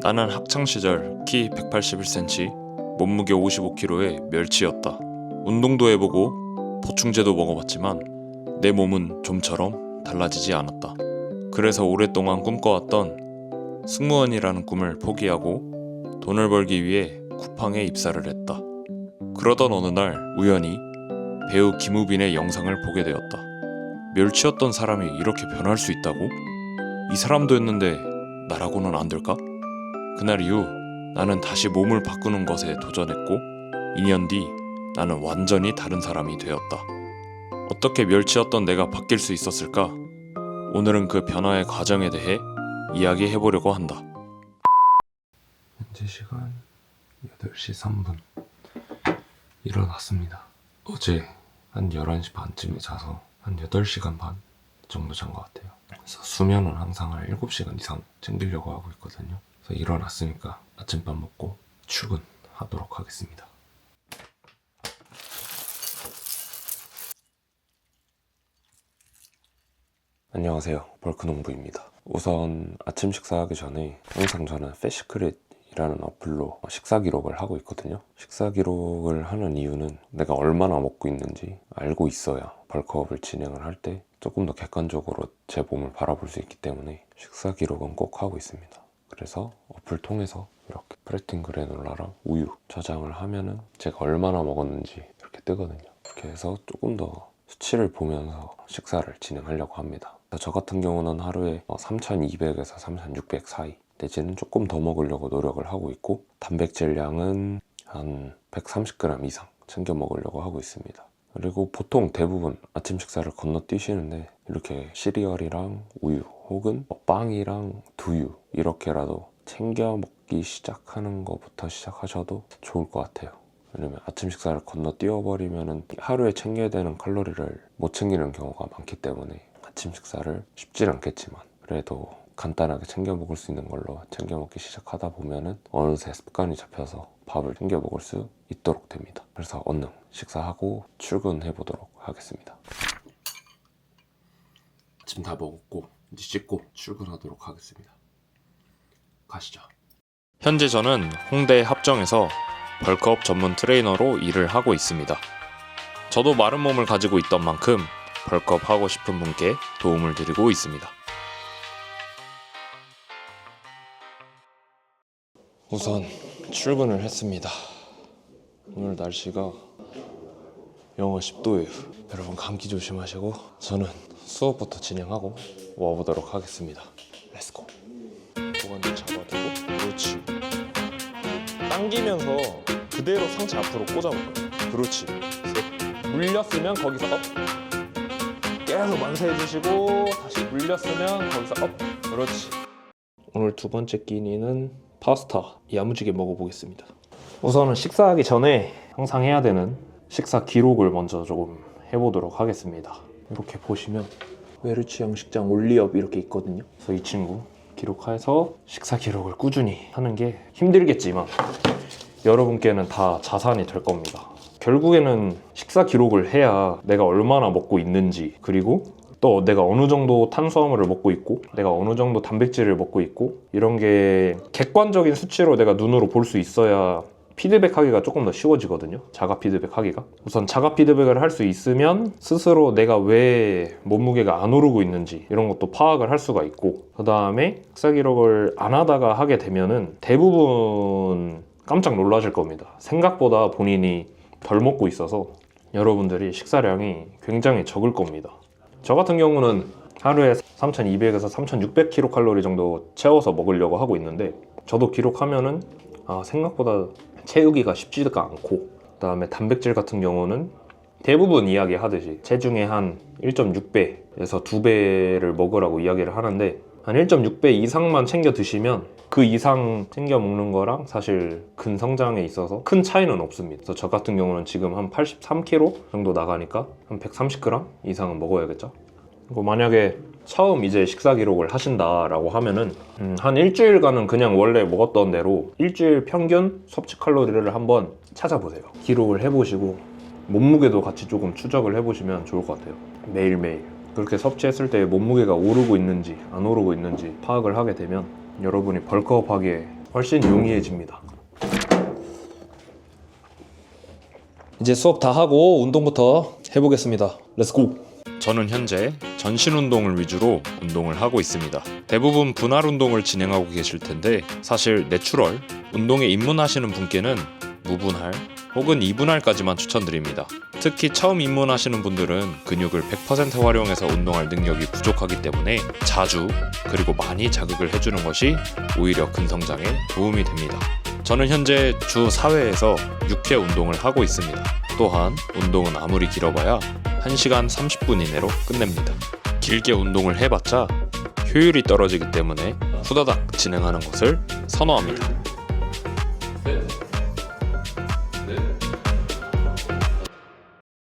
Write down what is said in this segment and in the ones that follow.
나는 학창시절 키 181cm, 몸무게 55kg의 멸치였다. 운동도 해보고 보충제도 먹어봤지만 내 몸은 좀처럼 달라지지 않았다. 그래서 오랫동안 꿈꿔왔던 승무원이라는 꿈을 포기하고 돈을 벌기 위해 쿠팡에 입사를 했다. 그러던 어느 날 우연히 배우 김우빈의 영상을 보게 되었다. 멸치였던 사람이 이렇게 변할 수 있다고? 이 사람도 했는데 나라고는 안 될까? 그날 이후 나는 다시 몸을 바꾸는 것에 도전했고 2년 뒤 나는 완전히 다른 사람이 되었다. 어떻게 멸치였던 내가 바뀔 수 있었을까? 오늘은 그 변화의 과정에 대해 이야기해보려고 한다. 현재 시간 8시 3분. 일어났습니다. 어제 한 11시 반쯤에 자서 한 8시간 반 정도 잔 것 같아요. 그래서 수면은 항상 한 7시간 이상 챙기려고 하고 있거든요. 그래서 일어났으니까 아침밥 먹고 출근하도록 하겠습니다. 안녕하세요, 벌크농부입니다. 우선 아침 식사하기 전에 항상 저는 패시크릿이라는 어플로 식사 기록을 하고 있거든요. 식사 기록을 하는 이유는 내가 얼마나 먹고 있는지 알고 있어야 벌크업을 진행을 할 때 조금 더 객관적으로 제 몸을 바라볼 수 있기 때문에 식사 기록은 꼭 하고 있습니다. 그래서 어플 통해서 이렇게 프레틴 그래놀라랑 우유 저장을 하면은 제가 얼마나 먹었는지 이렇게 뜨거든요. 이렇게 해서 조금 더 수치를 보면서 식사를 진행하려고 합니다. 저 같은 경우는 하루에 3200에서 3600 사이 내지는 조금 더 먹으려고 노력을 하고 있고, 단백질량은 한 130g 이상 챙겨 먹으려고 하고 있습니다. 그리고 보통 대부분 아침 식사를 건너뛰시는데 이렇게 시리얼이랑 우유 혹은 빵이랑 두유 이렇게라도 챙겨 먹기 시작하는 것부터 시작하셔도 좋을 것 같아요. 왜냐면 아침 식사를 건너뛰어버리면 하루에 챙겨야 되는 칼로리를 못 챙기는 경우가 많기 때문에 아침 식사를 쉽진 않겠지만 그래도 간단하게 챙겨 먹을 수 있는 걸로 챙겨 먹기 시작하다 보면은 어느새 습관이 잡혀서 밥을 챙겨 먹을 수 있도록 됩니다. 그래서 얼른 식사하고 출근해 보도록 하겠습니다. 아침 다 먹었고 이제 씻고 출근하도록 하겠습니다. 가시죠. 현재 저는 홍대 합정에서 벌크업 전문 트레이너로 일을 하고 있습니다. 저도 마른 몸을 가지고 있던 만큼 벌크업 하고 싶은 분께 도움을 드리고 있습니다. 우선 출근을 했습니다. 오늘 날씨가 영하 10도예요. 여러분 감기 조심하시고 저는 수업부터 진행하고 와보도록 하겠습니다. 렛츠고. 고관절 잡아두고 그렇지. 당기면서 그대로 상체 앞으로 꽂아볼 거예요. 그렇지. 물렸으면 거기서 업. 계속 만세해주시고 다시 물렸으면 거기서 업. 그렇지. 오늘 두 번째 끼니는 파스타 야무지게 먹어보겠습니다. 우선은 식사하기 전에 항상 해야 되는 식사 기록을 먼저 조금 해보도록 하겠습니다. 이렇게 보시면 메르치 양식장 올리업 이렇게 있거든요. 그래서 이 친구 기록해서 식사 기록을 꾸준히 하는 게 힘들겠지만 여러분께는 다 자산이 될 겁니다. 결국에는 식사 기록을 해야 내가 얼마나 먹고 있는지, 그리고 또 내가 어느 정도 탄수화물을 먹고 있고 내가 어느 정도 단백질을 먹고 있고 이런 게 객관적인 수치로 내가 눈으로 볼 수 있어야 피드백하기가 조금 더 쉬워지거든요. 자가 피드백하기가. 우선 자가 피드백을 할 수 있으면 스스로 내가 왜 몸무게가 안 오르고 있는지 이런 것도 파악을 할 수가 있고, 그 다음에 식사 기록을 안 하다가 하게 되면은 대부분 깜짝 놀라실 겁니다. 생각보다 본인이 덜 먹고 있어서 여러분들이 식사량이 굉장히 적을 겁니다. 저 같은 경우는 하루에 3200에서 3600kcal 정도 채워서 먹으려고 하고 있는데, 저도 기록하면은 생각보다 채우기가 쉽지가 않고, 그 다음에 단백질 같은 경우는 대부분 이야기하듯이 체중의 한 1.6배에서 2배를 먹으라고 이야기를 하는데, 한 1.6배 이상만 챙겨 드시면 그 이상 챙겨 먹는 거랑 사실 근 성장에 있어서 큰 차이는 없습니다. 그래서 저 같은 경우는 지금 한 83kg 정도 나가니까 한 130g 이상은 먹어야겠죠. 그리고 만약에 처음 이제 식사 기록을 하신다라고 하면은 한 일주일간은 그냥 원래 먹었던 대로 일주일 평균 섭취 칼로리를 한번 찾아보세요. 기록을 해보시고 몸무게도 같이 조금 추적을 해보시면 좋을 것 같아요. 매일매일 그렇게 섭취했을 때 몸무게가 오르고 있는지 안 오르고 있는지 파악을 하게 되면 여러분이 벌크업 하기에 훨씬 용이해집니다. 이제 수업 다 하고 운동부터 해보겠습니다. 렛츠고! 저는 현재 전신 운동을 위주로 운동을 하고 있습니다. 대부분 분할 운동을 진행하고 계실 텐데 사실 내추럴, 운동에 입문하시는 분께는 무분할 혹은 이분할까지만 추천드립니다. 특히 처음 입문하시는 분들은 근육을 100% 활용해서 운동할 능력이 부족하기 때문에 자주 그리고 많이 자극을 해주는 것이 오히려 근성장에 도움이 됩니다. 저는 현재 주 4회에서 6회 운동을 하고 있습니다. 또한 운동은 아무리 길어봐야 1시간 30분 이내로 끝냅니다. 길게 운동을 해봤자 효율이 떨어지기 때문에 후다닥 진행하는 것을 선호합니다.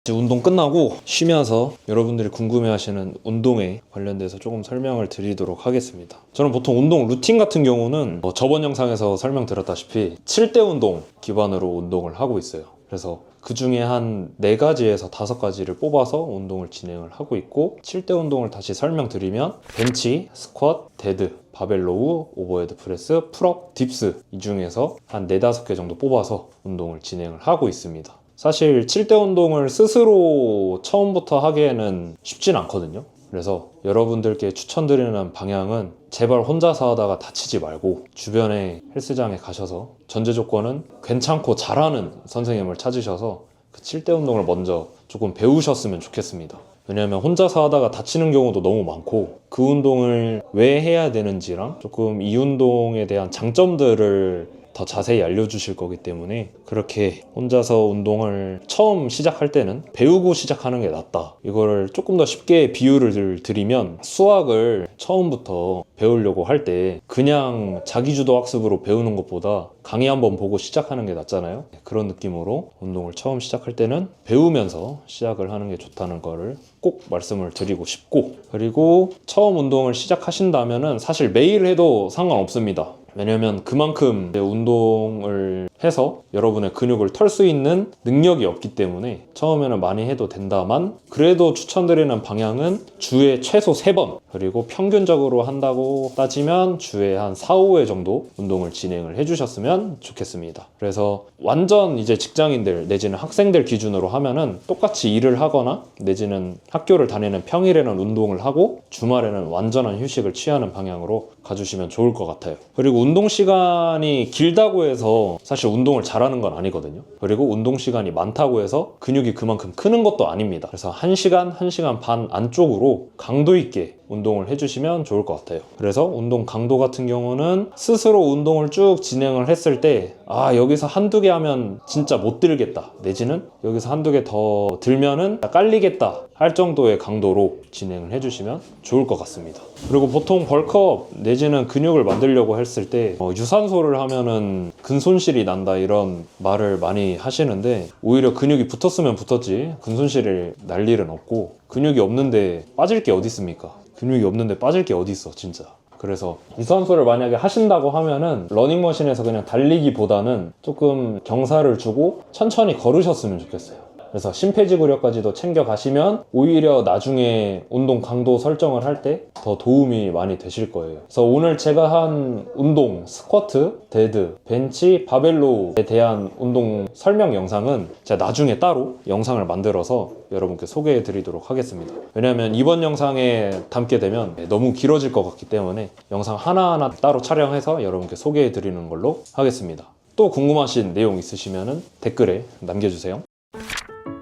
이제 운동 끝나고 쉬면서 여러분들이 궁금해하시는 운동에 관련돼서 조금 설명을 드리도록 하겠습니다. 저는 보통 운동 루틴 같은 경우는 저번 영상에서 설명드렸다시피 7대 운동 기반으로 운동을 하고 있어요. 그래서 그 중에 한 4가지에서 5가지를 뽑아서 운동을 진행을 하고 있고, 7대 운동을 다시 설명드리면 벤치, 스쿼트, 데드, 바벨 로우, 오버헤드 프레스, 풀업, 딥스 이 중에서 한 4, 5개 정도 뽑아서 운동을 진행을 하고 있습니다. 사실 7대 운동을 스스로 처음부터 하기에는 쉽진 않거든요. 그래서 여러분들께 추천드리는 방향은 제발 혼자서 하다가 다치지 말고 주변에 헬스장에 가셔서 전제 조건은 괜찮고 잘하는 선생님을 찾으셔서 그 7대 운동을 먼저 조금 배우셨으면 좋겠습니다. 왜냐하면 혼자서 하다가 다치는 경우도 너무 많고, 그 운동을 왜 해야 되는지랑 조금 이 운동에 대한 장점들을 더 자세히 알려주실 거기 때문에 그렇게 혼자서 운동을 처음 시작할 때는 배우고 시작하는 게 낫다. 이거를 조금 더 쉽게 비유를 드리면, 수학을 처음부터 배우려고 할 때 그냥 자기주도 학습으로 배우는 것보다 강의 한번 보고 시작하는 게 낫잖아요. 그런 느낌으로 운동을 처음 시작할 때는 배우면서 시작을 하는 게 좋다는 거를 꼭 말씀을 드리고 싶고, 그리고 처음 운동을 시작하신다면은 사실 매일 해도 상관없습니다. 왜냐면 그만큼 운동을 해서 여러분의 근육을 털 수 있는 능력이 없기 때문에 처음에는 많이 해도 된다만, 그래도 추천드리는 방향은 주에 최소 3번, 그리고 평균적으로 한다고 따지면 주에 한 4, 5회 정도 운동을 진행을 해주셨으면 좋겠습니다. 그래서 완전 이제 직장인들 내지는 학생들 기준으로 하면은 똑같이 일을 하거나 내지는 학교를 다니는 평일에는 운동을 하고 주말에는 완전한 휴식을 취하는 방향으로 가주시면 좋을 것 같아요. 그리고 운동 시간이 길다고 해서 사실 운동을 잘하는 건 아니거든요. 그리고 운동 시간이 많다고 해서 근육이 그만큼 크는 것도 아닙니다. 그래서 1시간, 1시간 반 안쪽으로 강도 있게 운동을 해주시면 좋을 것 같아요. 그래서 운동 강도 같은 경우는 스스로 운동을 쭉 진행을 했을 때 여기서 한두 개 하면 진짜 못 들겠다, 내지는 여기서 한두 개 더 들면은 깔리겠다 할 정도의 강도로 진행을 해주시면 좋을 것 같습니다. 그리고 보통 벌크업 내지는 근육을 만들려고 했을 때 유산소를 하면은 근손실이 난다 이런 말을 많이 하시는데, 오히려 근육이 붙었으면 붙었지 근손실이 날 일은 없고, 근육이 없는데 빠질 게 어디 있습니까? 근육이 없는데 빠질 게 어디 있어 진짜. 그래서 유산소를 만약에 하신다고 하면은 러닝머신에서 그냥 달리기보다는 조금 경사를 주고 천천히 걸으셨으면 좋겠어요. 그래서 심폐지구력까지도 챙겨 가시면 오히려 나중에 운동 강도 설정을 할 때 더 도움이 많이 되실 거예요. 그래서 오늘 제가 한 운동, 스쿼트, 데드, 벤치, 바벨로에 대한 운동 설명 영상은 제가 나중에 따로 영상을 만들어서 여러분께 소개해 드리도록 하겠습니다. 왜냐하면 이번 영상에 담게 되면 너무 길어질 것 같기 때문에 영상 하나하나 따로 촬영해서 여러분께 소개해 드리는 걸로 하겠습니다. 또 궁금하신 내용 있으시면 댓글에 남겨주세요.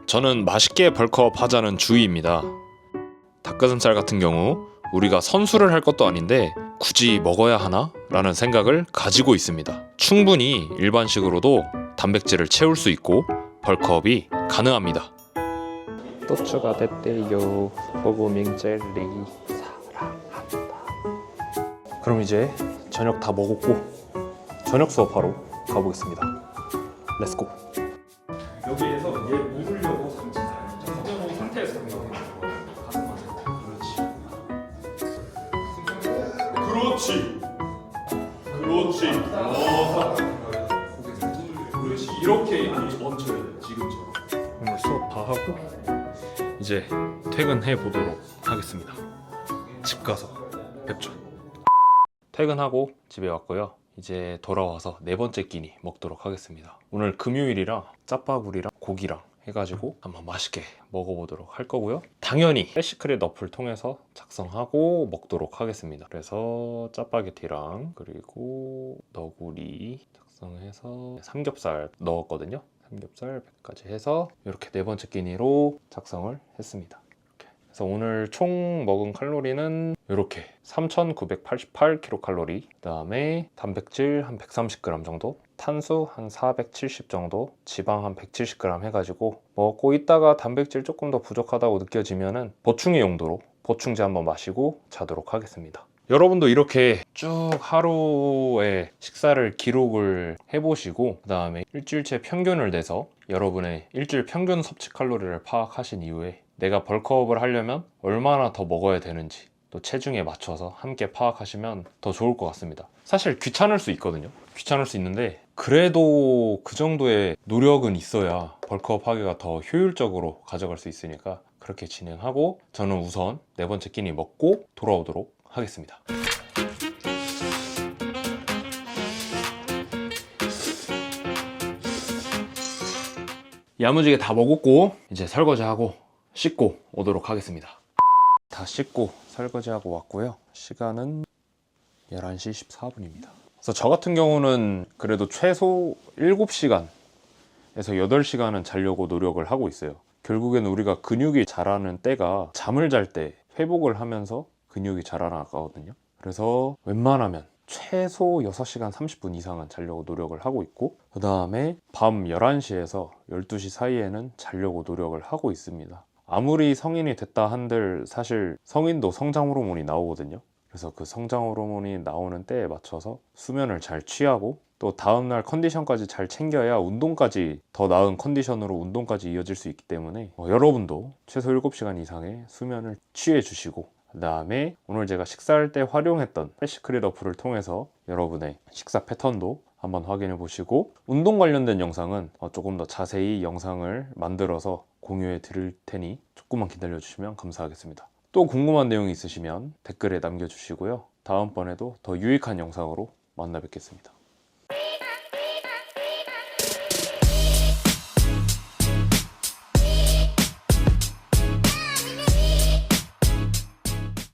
저는 맛있게 벌크업 하자는 주의입니다. 닭가슴살 같은 경우 우리가 선수를 할 것도 아닌데 굳이 먹어야 하나? 라는 생각을 가지고 있습니다. 충분히 일반식으로도 단백질을 채울 수 있고 벌크업이 가능합니다. 또 추가됐대요. 버거밍 젤리 사랑합니다. 그럼 이제 저녁 다 먹었고 저녁 수업하러 가보겠습니다. 렛츠고. 여기에서 얘 묶으려고 상체 잡는 상태에서 잡는 거. 가슴 맞아. 그렇지. 그렇지. 그렇지. 이렇게 멈춰야 돼. 지금처럼. 오늘 수업 다 하고 이제 퇴근해 보도록 하겠습니다. 집 가서 뵙죠. 퇴근하고 집에 왔고요. 이제 돌아와서 네 번째 끼니 먹도록 하겠습니다. 오늘 금요일이라 짜파구리랑 고기랑 해가지고 한번 맛있게 먹어보도록 할 거고요. 당연히 패시크릿 어플 통해서 작성하고 먹도록 하겠습니다. 그래서 짜파게티랑 그리고 너구리 작성해서 삼겹살 넣었거든요. 삼겹살 100까지 해서 이렇게 네 번째 끼니로 작성을 했습니다. 그래서 오늘 총 먹은 칼로리는 이렇게 3,988kcal, 그 다음에 단백질 한 130g 정도, 탄수 한 470 정도, 지방 한 170g 해가지고 먹고 있다가 단백질 조금 더 부족하다고 느껴지면은 보충의 용도로 보충제 한번 마시고 자도록 하겠습니다. 여러분도 이렇게 쭉 하루의 식사를 기록을 해보시고 그 다음에 일주일치 평균을 내서 여러분의 일주일 평균 섭취 칼로리를 파악하신 이후에 내가 벌크업을 하려면 얼마나 더 먹어야 되는지 또 체중에 맞춰서 함께 파악하시면 더 좋을 것 같습니다. 사실 귀찮을 수 있거든요. 귀찮을 수 있는데 그래도 그 정도의 노력은 있어야 벌크업 하기가 더 효율적으로 가져갈 수 있으니까 그렇게 진행하고 저는 우선 네 번째 끼니 먹고 돌아오도록 하겠습니다. 야무지게 다 먹었고 이제 설거지하고 씻고 오도록 하겠습니다. 다 씻고 설거지하고 왔고요. 시간은 11시 14분입니다. 그래서 저 같은 경우는 그래도 최소 7시간에서 8시간은 자려고 노력을 하고 있어요. 결국에는 우리가 근육이 자라는 때가 잠을 잘 때 회복을 하면서 근육이 자라나거든요. 그래서 웬만하면 최소 6시간 30분 이상은 자려고 노력을 하고 있고 그 다음에 밤 11시에서 12시 사이에는 자려고 노력을 하고 있습니다. 아무리 성인이 됐다 한들 사실 성인도 성장 호르몬이 나오거든요. 그래서 그 성장 호르몬이 나오는 때에 맞춰서 수면을 잘 취하고 또 다음날 컨디션까지 잘 챙겨야 운동까지 더 나은 컨디션으로 운동까지 이어질 수 있기 때문에 여러분도 최소 7시간 이상의 수면을 취해 주시고 그 다음에 오늘 제가 식사할 때 활용했던 패시크릿 어플을 통해서 여러분의 식사 패턴도 한번 확인해 보시고 운동 관련된 영상은 조금 더 자세히 영상을 만들어서 공유해 드릴 테니 조금만 기다려 주시면 감사하겠습니다. 또 궁금한 내용이 있으시면 댓글에 남겨주시고요. 다음번에도 더 유익한 영상으로 만나 뵙겠습니다.